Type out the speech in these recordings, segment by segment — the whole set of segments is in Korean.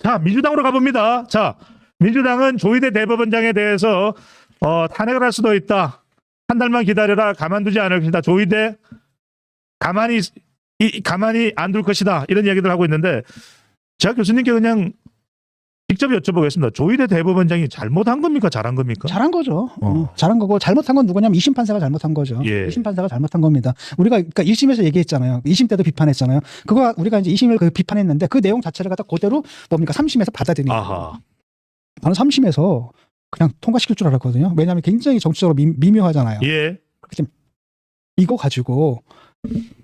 자, 민주당으로 가봅니다. 자, 민주당은 조희대 대법원장에 대해서 탄핵을 할 수도 있다. 한 달만 기다려라. 가만두지 않을 것이다. 조희대 가만히 안 둘 것이다. 이런 얘기들 하고 있는데 제가 교수님께 그냥 직접 여쭤보겠습니다. 조희대 대법원장이 잘못한 겁니까? 잘한 겁니까? 잘한 거죠. 잘한 거고 잘못한 건 누구냐면 2심 판사가 잘못한 거죠. 예. 2심 판사가 잘못한 겁니다. 우리가 그러니까 1심에서 얘기했잖아요. 2심 때도 비판했잖아요. 그거 우리가 이제 2심을 비판했는데 그 내용 자체를 갖다 그대로 뭡니까 3심에서 받아들이는 거예요. 아하. 나는 3심에서 그냥 통과시킬 줄 알았거든요. 왜냐하면 굉장히 정치적으로 미묘하잖아요. 예. 이거 가지고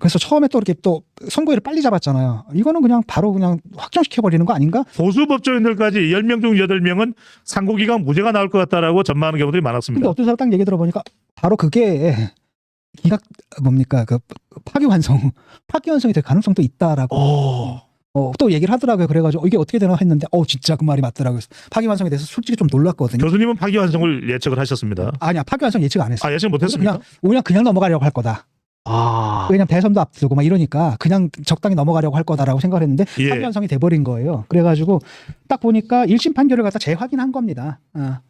그래서 처음에 또 이렇게 또 선고일을 빨리 잡았잖아요. 이거는 그냥 바로 그냥 확정시켜버리는 거 아닌가? 보수 법조인들까지 10명 중 8명은 상고기간 무죄가 나올 것 같다라고 전망하는 경우들이 근데 많았습니다. 어떤 사람 딱 얘기 들어보니까 바로 그게 기각 뭡니까 그 파기환송이 될 가능성도 있다라고 또 얘기를 하더라고요. 그래가지고 이게 어떻게 되나 했는데 진짜 그 말이 맞더라고요. 파기환송에 대해서 솔직히 좀 놀랐거든요. 교수님은 파기환송을 예측을 하셨습니다. 아니야 파기환송 예측 안 했어요. 아, 예측 못했습니까? 그냥 넘어가려고 할 거다. 왜냐면 대선도 앞두고 막 이러니까 그냥 적당히 넘어가려고 할 거다라고 생각을 했는데 예. 파기환송이 돼버린 거예요. 그래가지고 딱 보니까 1심 판결을 갖다 재확인한 겁니다.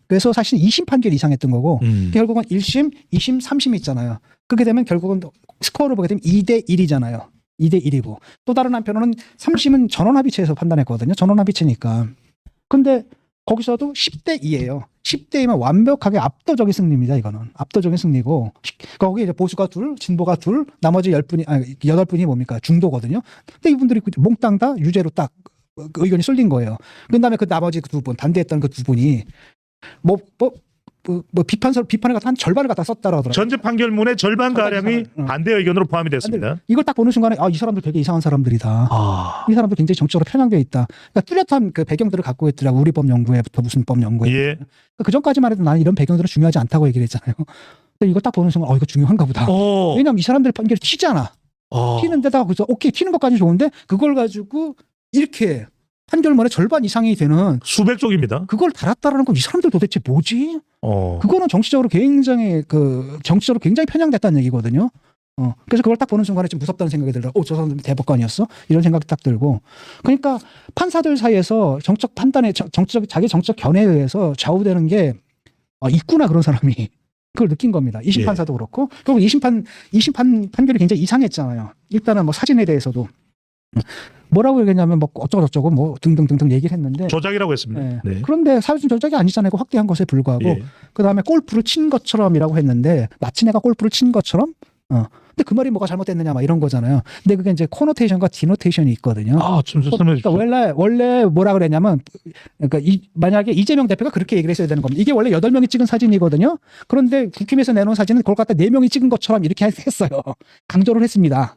그래서 사실 2심 판결이 이상했던 거고 결국은 1심, 2심, 3심 있잖아요. 그렇게 되면 결국은 스코어를 보게 되면 2대 1이잖아요. 2대 1이고 또 다른 한편으로는 3심은 전원합의체에서 판단했거든요. 전원합의체니까. 근데 거기서도 10대 2예요. 10대이면 완벽하게 압도적인 승리입니다. 이거는 압도적인 승리고 거기 이제 보수가 둘, 진보가 둘, 나머지 8분이 뭡니까 중도거든요. 근데 이분들이 몽땅 다 유죄로 딱 의견이 쏠린 거예요. 그다음에 그 나머지 두 분 반대했던 그 두 분이 비판을 갖다 한 절반을 갖다 썼다고 하더라고요. 전체 판결문의 절반 가량이 반대 의견으로 포함이 됐습니다. 이걸 딱 보는 순간에 이 사람들 되게 이상한 사람들이다. 이 사람들 굉장히 정치적으로 편향되어 있다. 그러니까 뚜렷한 그 배경들을 갖고 있더라고. 우리 법 연구회부터 무슨 법 연구회. 예. 그 전까지만 해도 나는 이런 배경들은 중요하지 않다고 얘기를 했잖아요. 근데 이거 딱 보는 순간 이거 중요한가 보다. 왜냐면 이 사람들 판결이 튀잖아. 튀는 데다가 그래서 오케이 튀는 것까지 좋은데 그걸 가지고 이렇게 판결문의 절반 이상이 되는 수백 쪽입니다. 그걸 달았다라는 건 이 사람들 도대체 뭐지? 그거는 정치적으로 굉장히 편향됐다는 얘기거든요. 그래서 그걸 딱 보는 순간에 좀 무섭다는 생각이 들더라고요. 저 사람 대법관이었어? 이런 생각이 딱 들고. 그러니까 판사들 사이에서 정적 판단에 자기 정적 견해에 의해서 좌우되는 게 있구나 그런 사람이. 그걸 느낀 겁니다. 2심 판사도 그렇고. 그리고 2심 판결이 굉장히 이상했잖아요. 일단은 뭐 사진에 대해서도. 뭐라고 얘기했냐면 어쩌고저쩌고 뭐 등등등등 얘기를 했는데 조작이라고 했습니다. 네. 네. 그런데 사진 조작이 아니잖아요. 확대한 것에 불구하고 예. 그다음에 골프를 친 것처럼이라고 했는데 마치 내가 골프를 친 것처럼 근데 그 말이 뭐가 잘못됐느냐 막 이런 거잖아요. 근데 그게 이제 코노테이션과 디노테이션이 있거든요. 좀 설명해 주시죠. 그러니까 원래 뭐라 그랬냐면 그러니까 만약에 이재명 대표가 그렇게 얘기를 했어야 되는 겁니다. 이게 원래 8명이 찍은 사진이거든요. 그런데 국힘에서 내놓은 사진은 그걸 갖다 4명이 찍은 것처럼 이렇게 했어요. 강조를 했습니다.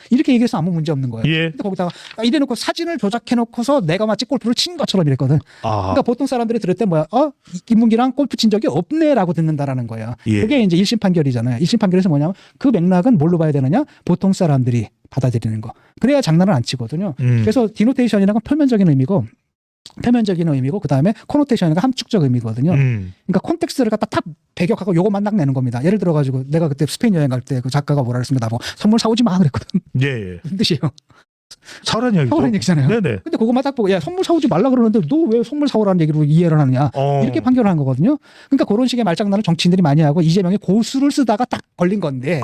이렇게 얘기해서 아무 문제 없는 거예요. 예. 근데 거기다가 이래놓고 사진을 조작해놓고서 내가 마치 골프를 친 것처럼 이랬거든. 그러니까 보통 사람들이 들을 때 뭐야? 김문기랑 골프 친 적이 없네라고 듣는다라는 거야. 예. 그게 이제 1심 판결이잖아요. 1심 판결에서 뭐냐면 그 맥락은 뭘로 봐야 되느냐? 보통 사람들이 받아들이는 거. 그래야 장난을 안 치거든요. 그래서 디노테이션이라는 건 표면적인 의미고 그다음에 코노테이션이니까 함축적 의미거든요. 그러니까 콘텍스트를 갖다 딱 배격하고 요것만 딱 내는 겁니다. 예를 들어가지고 내가 그때 스페인 여행 갈 때 그 작가가 뭐라 그랬습니다. 나보고 선물 사오지 마 그랬거든. 예. 무슨 뜻이에요? 사오라는 얘기죠. 사오라는 얘기잖아요. 네네. 근데 그것만 딱 보고 선물 사오지 말라 그러는데 너 왜 선물 사오라는 얘기로 이해를 하느냐. 이렇게 판결을 한 거거든요. 그러니까 그런 식의 말장난을 정치인들이 많이 하고 이재명이 고수를 쓰다가 딱 걸린 건데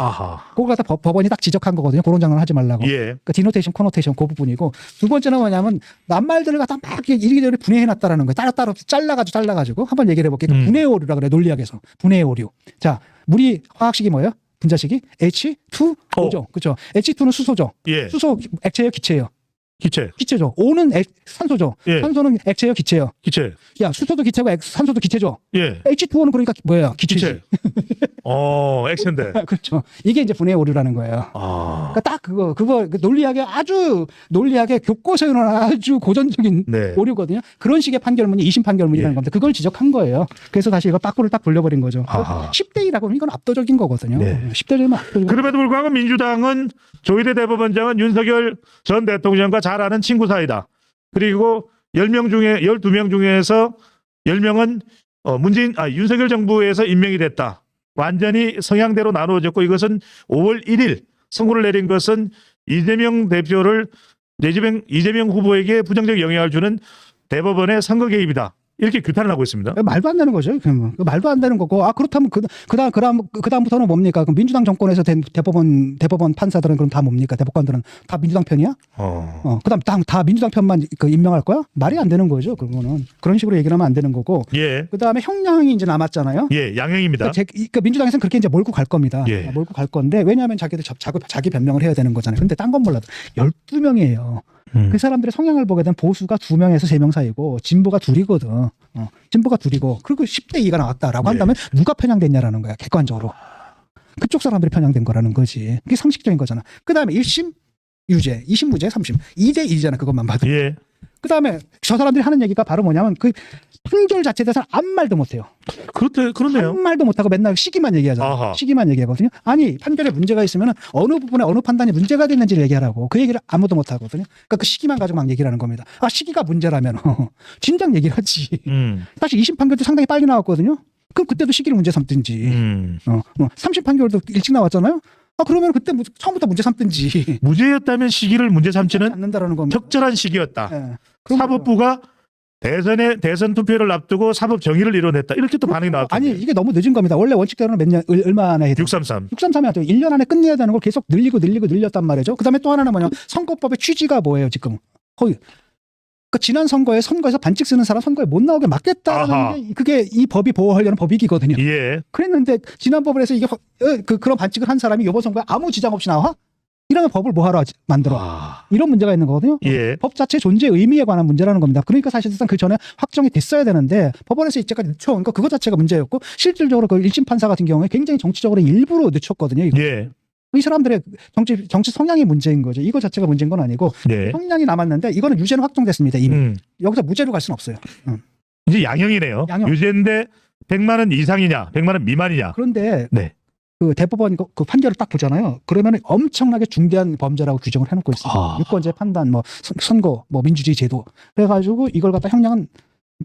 그걸 갖다 법원이 딱 지적한 거거든요. 그런 장난을 하지 말라고. 예. 그러니까 디노테이션, 코노테이션 그 부분이고 두 번째는 뭐냐면 낱말들을 갖다 막 이리저리 분해해놨다라는 거예요. 따로따로 잘라가지고 한번 얘기를 해볼게요. 분해 오류라 그래 논리학에서. 분해 오류. 자, 우리 화학식이 뭐예요? 분자식이 H2O죠. 그렇죠. H2는 수소죠. 예. 수소 액체예요, 기체예요? 기체. O는 산소죠. 예. 산소는 액체예요, 기체예요? 기체. 야, 수소도 기체고 산소도 기체죠. 예. H2O는 그러니까 뭐예요? 기체지. 기체. 액체인데. 그렇죠. 이게 이제 분해 오류라는 거예요. 그러니까 딱 그거 논리학에 교과서에 나오는 아주 고전적인 네. 오류거든요. 그런 식의 판결문이 2심 판결문이라는 겁니다. 그걸 지적한 거예요. 그래서 다시 이거 빠꾸를 딱 돌려버린 거죠. 10대 2라고 하면 이건 압도적인 거거든요. 네. 10대 1이면 압도적인. 그럼에도 불구하고 민주당은 조희대 대법원장은 윤석열 전 대통령과 잘 아는 친구 사이다. 그리고 12명 중에서 10명은 윤석열 정부에서 임명이 됐다. 완전히 성향대로 나누어졌고 이것은 5월 1일 선고를 내린 것은 이재명 대표를 이재명 후보에게 부정적 영향을 주는 대법원의 선거 개입이다. 이렇게 규탄을 하고 있습니다. 말도 안 되는 거죠. 그러면. 말도 안 되는 거고. 그렇다면 그다음부터는 뭡니까? 그럼 민주당 정권에서 된 대법원 판사들은 그럼 다 뭡니까? 대법관들은 다 민주당 편이야? 그다음 다 민주당 편만 임명할 거야? 말이 안 되는 거죠. 그거는. 그런 식으로 얘기를 하면 안 되는 거고. 예. 그다음에 형량이 이제 남았잖아요. 예, 양형입니다. 그러니까 민주당에서는 그렇게 이제 몰고 갈 겁니다. 예. 몰고 갈 건데 왜냐하면 자기들 자기 변명을 해야 되는 거잖아요. 근데 딴 건 몰라도 12명이에요. 그 사람들의 성향을 보게 되면 보수가 2명에서 3명 사이고 진보가 2이거든. 진보가 2이고 그리고 10대 2가 나왔다라고 한다면 누가 편향됐냐라는 거야. 객관적으로. 그쪽 사람들이 편향된 거라는 거지. 그게 상식적인 거잖아. 그다음에 1심 유죄, 2심 무죄, 3심. 2대 1이잖아. 그것만 봐도. 예. 그다음에 저 사람들이 하는 얘기가 바로 뭐냐면 그 판결 자체에 대해서 아무 말도 못해요. 그렇네요. 한 말도 못하고 맨날 시기만 얘기하잖아요. 아하. 시기만 얘기하거든요. 아니 판결에 문제가 있으면 어느 부분에 어느 판단이 문제가 됐는지를 얘기하라고. 그 얘기를 아무도 못하거든요. 그러니까 그 시기만 가지고 막 얘기를 하는 겁니다. 시기가 문제라면 진작 얘기하지. 사실 2심 판결도 상당히 빨리 나왔거든요. 그럼 그때도 시기를 문제 삼든지. 3심 판결도 일찍 나왔잖아요. 그러면 그때 처음부터 문제 삼든지. 무죄였다면 시기를 문제 삼지는 않는다라는 겁니다. 적절한 시기였다. 네. 사법부가 대선 투표를 앞두고 사법 정의를 이뤄냈다. 이렇게 또 반응이 나왔거든요. 아니 이게 너무 늦은 겁니다. 원래 원칙대로는 몇 년 얼마 안에 해야 돼요? 633. 633이 1년 안에 끝내야 되는 걸 계속 늘렸단 말이죠. 그다음에 또 하나는 뭐냐? 선거법의 취지가 뭐예요, 지금? 거의 지난 선거에서 반칙 쓰는 사람 선거에 못 나오게 막겠다는 게 그게 이 법이 보호하려는 법이기거든요. 예. 그랬는데 지난 법을 해서 이게 그런 반칙을 한 사람이 이번 선거에 아무 지장 없이 나와? 이러면 법을 뭐하러 만들어? 이런 문제가 있는 거거든요. 예. 법 자체 존재 의미에 관한 문제라는 겁니다. 그러니까 사실상 그 전에 확정이 됐어야 되는데 법원에서 이제까지 늦춰오니까 그거 자체가 문제였고 실질적으로 그 1심 판사 같은 경우에 굉장히 정치적으로 일부러 늦췄거든요. 이거. 예. 이 사람들의 정치 성향이 문제인 거죠. 이거 자체가 문제인 건 아니고 네. 형량이 남았는데 이거는 유죄는 확정됐습니다. 이미. 여기서 무죄로 갈 수는 없어요. 이제 양형이네요. 양형. 유죄인데 100만 원 이상이냐, 100만 원 미만이냐. 그런데 네. 그 대법원 그 판결을 딱 보잖아요. 그러면 엄청나게 중대한 범죄라고 규정을 해놓고 있어요. 유권자 판단, 뭐 선거, 뭐 민주주의 제도. 그래가지고 이걸 갖다 형량은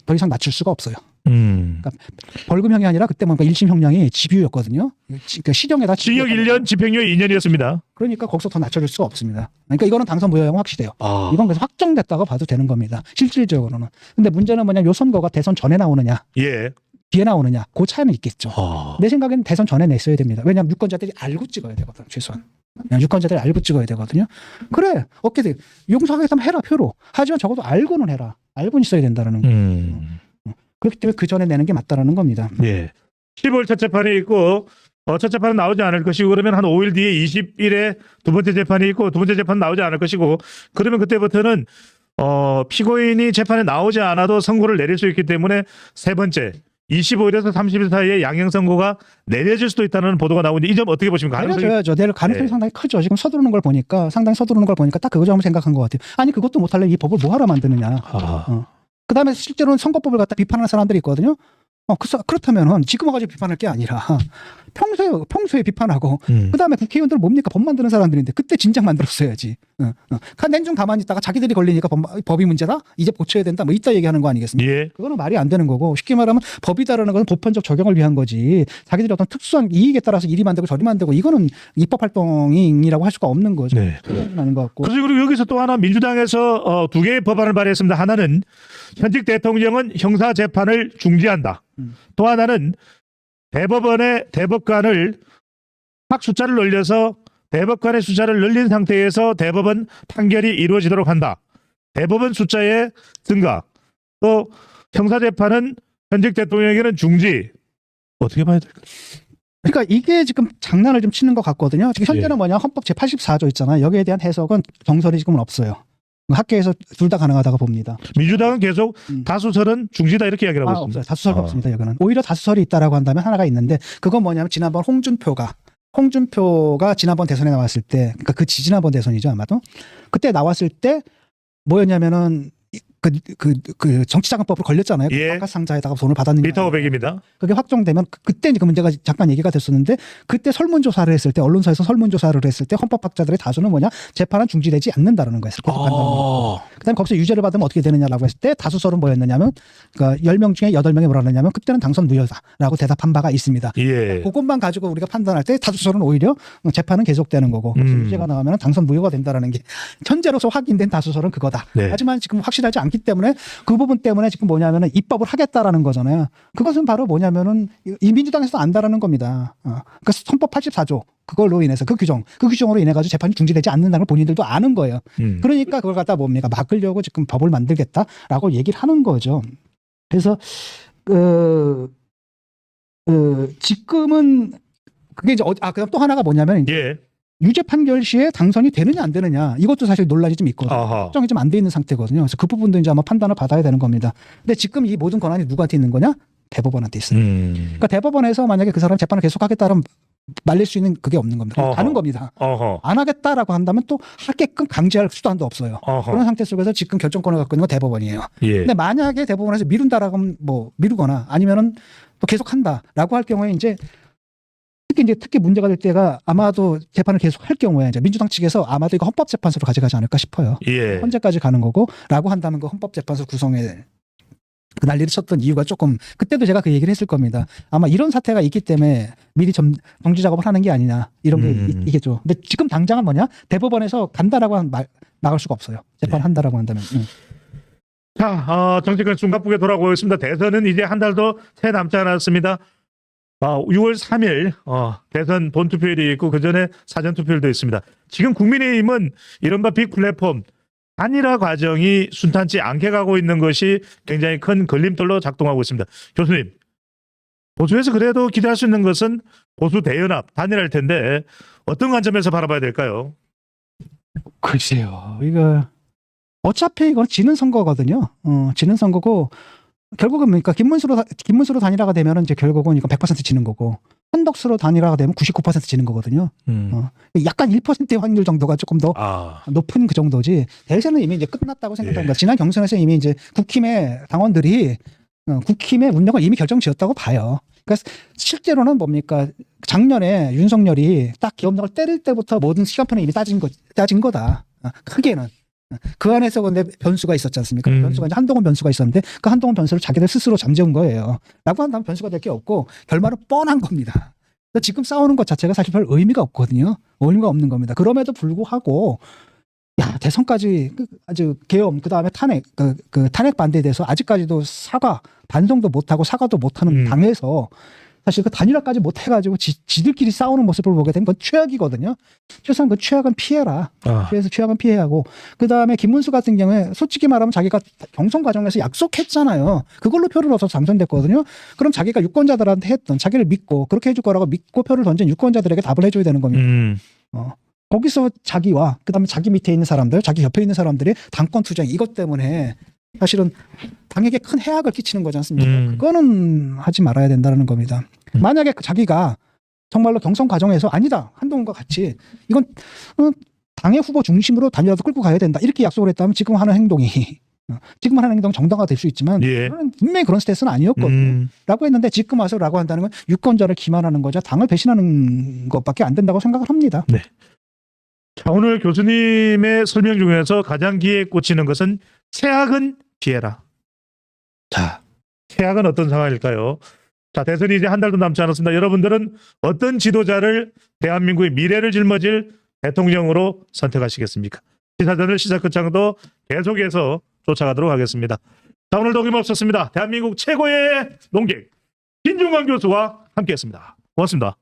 더 이상 낮출 수가 없어요. 그러니까 벌금형이 아니라 그때 뭔가 1심 형량이 집유였거든요. 그러니까 실형에다 징역 1년, 집행유예 2년이었습니다. 그러니까 거기서 더 낮춰줄 수가 없습니다. 그러니까 이거는 당선 무효형 확실해요. 이건 그래서 확정됐다고 봐도 되는 겁니다. 실질적으로는. 근데 문제는 뭐냐, 요 선거가 대선 전에 나오느냐, 예. 뒤에 나오느냐, 그 차이는 있겠죠. 내 생각에는 대선 전에 냈어야 됩니다. 왜냐하면 유권자들이 알고 찍어야 되거든, 최소한. 유권자들이 알고 찍어야 되거든요. 그래, 어떻게든 용서하겠다면 해라, 표로. 하지만 적어도 알고는 해라. 알고는 있어야 된다는 거. 그렇기 때문에 그 전에 내는 게 맞다라는 겁니다. 예. 10월 첫 재판이 있고 첫 재판은 나오지 않을 것이고 그러면 한 5일 뒤에 20일에 두 번째 재판이 있고 두 번째 재판은 나오지 않을 것이고 그러면 그때부터는 피고인이 재판에 나오지 않아도 선고를 내릴 수 있기 때문에 세 번째 25일에서 30일 사이에 양형 선고가 내려질 수도 있다는 보도가 나오는데 이 점 어떻게 보십니까? 내려줘야죠. 내릴 가능성이 네. 상당히 크죠. 지금 서두르는 걸 보니까 딱 그거 좀 생각한 것 같아요. 아니 그것도 못하려면 이 법을 뭐하러 만드느냐. 그다음에 실제로는 선거법을 갖다 비판하는 사람들이 있거든요. 그렇다면은 지금 와가지고 비판할 게 아니라 평소에 비판하고 그다음에 국회의원들은 뭡니까? 법 만드는 사람들인데 그때 진작 만들었어야지. 냉정 가만히 있다가 자기들이 걸리니까 법이 문제다? 이제 고쳐야 된다? 뭐 이따 얘기하는 거 아니겠습니까? 예. 그거는 말이 안 되는 거고 쉽게 말하면 법이다라는 것은 보편적 적용을 위한 거지 자기들이 어떤 특수한 이익에 따라서 이리 만들고 저리 만들고 이거는 입법 활동이라고 할 수가 없는 거죠. 네. 그건 아닌 것 같고. 그리고 여기서 또 하나 민주당에서 두 개의 법안을 발의했습니다. 하나는 현직 대통령은 형사 재판을 중지한다. 또 하나는 대법원의 대법관을 딱 숫자를 늘려서 대법관의 숫자를 늘린 상태에서 대법원 판결이 이루어지도록 한다. 대법원 숫자의 증가. 또 형사재판은 현직 대통령에게는 중지. 어떻게 봐야 될까요? 그러니까 이게 지금 장난을 좀 치는 것 같거든요. 지금 현재는 뭐냐 헌법 제84조 있잖아요. 여기에 대한 해석은 정설이 지금은 없어요. 학계에서 둘 다 가능하다고 봅니다. 민주당은 계속 다수설은 중지다 이렇게 이야기를 하고 있습니다. 없어요. 다수설이 없습니다. 여기는. 오히려 다수설이 있다라고 한다면 하나가 있는데 그건 뭐냐면 지난번 홍준표가 지난번 대선에 나왔을 때 그러니까 그 지지난번 대선이죠 아마도 그때 나왔을 때 뭐였냐면은 그 정치자금법으로 걸렸잖아요. 예. 바깥 상자에다가 돈을 받았느냐. 미터 500입니다. 그게 확정되면 그때 이제 그 문제가 잠깐 얘기가 됐었는데 그때 설문조사를 했을 때 언론사에서 설문조사를 했을 때 헌법학자들의 다수는 뭐냐 재판은 중지되지 않는다라는 거였어요. 계속 간다는 그다음에 거기서 유죄를 받으면 어떻게 되느냐라고 했을 때 다수설은 뭐였느냐면 그러니까 10명 중에 8명이 뭐라 하느냐면 그때는 당선 무효다라고 대답한 바가 있습니다. 예. 그것만 가지고 우리가 판단할 때 다수설은 오히려 재판은 계속되는 거고 유죄가 나가면 당선 무효가 된다라는 게 현재로서 확인된 다수설은 그거다. 네. 하지만 지금 확실하지 않기 때문에 그 부분 때문에 지금 뭐냐면은 입법을 하겠다라는 거잖아요. 그것은 바로 뭐냐면은 이 민주당에서 안다라는 겁니다. 그 헌법 84조 그걸로 인해서 그 규정으로 인해 가지고 재판이 중지되지 않는다는 걸 본인들도 아는 거예요. 그러니까 그걸 갖다 뭡니까 막으려고 지금 법을 만들겠다라고 얘기를 하는 거죠. 그래서 지금은 그게 이제 그다음 또 하나가 뭐냐면 이제 예. 유죄 판결 시에 당선이 되느냐 안 되느냐 이것도 사실 논란이 좀 있거든요. 아하. 확정이 좀 안 돼 있는 상태거든요. 그래서 그 부분도 이제 아마 판단을 받아야 되는 겁니다. 근데 지금 이 모든 권한이 누구한테 있는 거냐? 대법원한테 있어요. 그러니까 대법원에서 만약에 그 사람 재판을 계속하겠다면 말릴 수 있는 그게 없는 겁니다. 어허. 가는 겁니다. 어허. 안 하겠다라고 한다면 또 하게끔 강제할 수단도 없어요. 어허. 그런 상태 속에서 지금 결정권을 갖고 있는 건 대법원이에요. 예. 근데 만약에 대법원에서 미룬다라고 하면 뭐 미루거나 아니면은 또 계속한다라고 할 경우에 이제 특히 문제가 될 때가 아마도 재판을 계속 할 경우에 이제 민주당 측에서 아마도 이거 헌법재판소로 가져가지 않을까 싶어요. 예. 헌재까지 가는 거고라고 한다면 그 헌법재판소 구성에 그 난리를 쳤던 이유가 조금 그때도 제가 그 얘기를 했을 겁니다. 아마 이런 사태가 있기 때문에 미리 정지 작업을 하는 게 아니냐 이런 게 있겠죠. 근데 지금 당장은 뭐냐 대법원에서 간다라고 막을 수가 없어요. 재판한다라고 한다면. 자, 정치권 중간부에 돌아오고 있습니다. 대선은 이제 한 달도 채 남지 않았습니다. 6월 3일 대선 본투표일이 있고 그 전에 사전투표일도 있습니다. 지금 국민의힘은 이른바 빅플랫폼 단일화 과정이 순탄치 않게 가고 있는 것이 굉장히 큰 걸림돌로 작동하고 있습니다. 교수님, 보수에서 그래도 기대할 수 있는 것은 보수 대연합, 단일화일 텐데 어떤 관점에서 바라봐야 될까요? 글쎄요. 이거 어차피 이건 지는 선거거든요. 지는 선거고 결국은 그러니까 김문수로 단일화가 되면은 이제 결국은 이건 100% 지는 거고 한덕수로 단일화가 되면 99% 지는 거거든요. 약간 1%의 확률 정도가 조금 더 높은 그 정도지. 대선은 이미 이제 끝났다고 생각합니다. 예. 지난 경선에서 이미 이제 국힘의 당원들이 국힘의 운명을 이미 결정지었다고 봐요. 그러니까 실제로는 뭡니까? 작년에 윤석열이 딱 기업력을 때릴 때부터 모든 시간표는 이미 따진 거다. 크게는. 그 안에서 근데 변수가 있었지 않습니까? 변수가 이제 한동훈 변수가 있었는데 그 한동훈 변수를 자기들 스스로 잠재운 거예요. 라고 한다면 변수가 될 게 없고 결말은 뻔한 겁니다. 지금 싸우는 것 자체가 사실 별 의미가 없거든요. 의미가 없는 겁니다. 그럼에도 불구하고 대선까지 아주 계엄 그다음에 탄핵 그 탄핵 반대에 대해서 아직까지도 반성도 못하고 사과도 못하는 당에서 사실 그 단일화까지 못해가지고 지들끼리 싸우는 모습을 보게 된 건 최악이거든요. 최소한 그 최악은 피해라. 그래서 최악은 피해하고 그 다음에 김문수 같은 경우에 솔직히 말하면 자기가 경선 과정에서 약속했잖아요. 그걸로 표를 얻어서 당선됐거든요. 그럼 자기가 유권자들한테 했던 자기를 믿고 그렇게 해줄 거라고 믿고 표를 던진 유권자들에게 답을 해줘야 되는 겁니다. 거기서 자기와 그다음에 자기 밑에 있는 사람들, 자기 옆에 있는 사람들이 당권 투쟁 이것 때문에 사실은 당에게 큰 해악을 끼치는 거지 않습니까? 그거는 하지 말아야 된다는 겁니다. 만약에 자기가 정말로 경선 과정에서 아니다 한동훈과 같이 이건 당의 후보 중심으로 단일화도 끌고 가야 된다 이렇게 약속을 했다면 지금 하는 행동이 정당화가 될 수 있지만 예. 분명히 그런 스탠스는 아니었거든요. 라고 했는데 지금 와서 라고 한다는 건 유권자를 기만하는 거죠. 당을 배신하는 것밖에 안 된다고 생각을 합니다. 네. 자, 오늘 교수님의 설명 중에서 가장 귀에 꽂히는 것은 최악은 피해라. 자, 최악은 어떤 상황일까요? 자, 대선이 이제 한 달도 남지 않았습니다. 여러분들은 어떤 지도자를 대한민국의 미래를 짊어질 대통령으로 선택하시겠습니까? 시사전을 시사 끝장도 계속해서 쫓아가도록 하겠습니다. 자, 오늘도 어김없었습니다. 대한민국 최고의 농객 김중관 교수와 함께했습니다. 고맙습니다.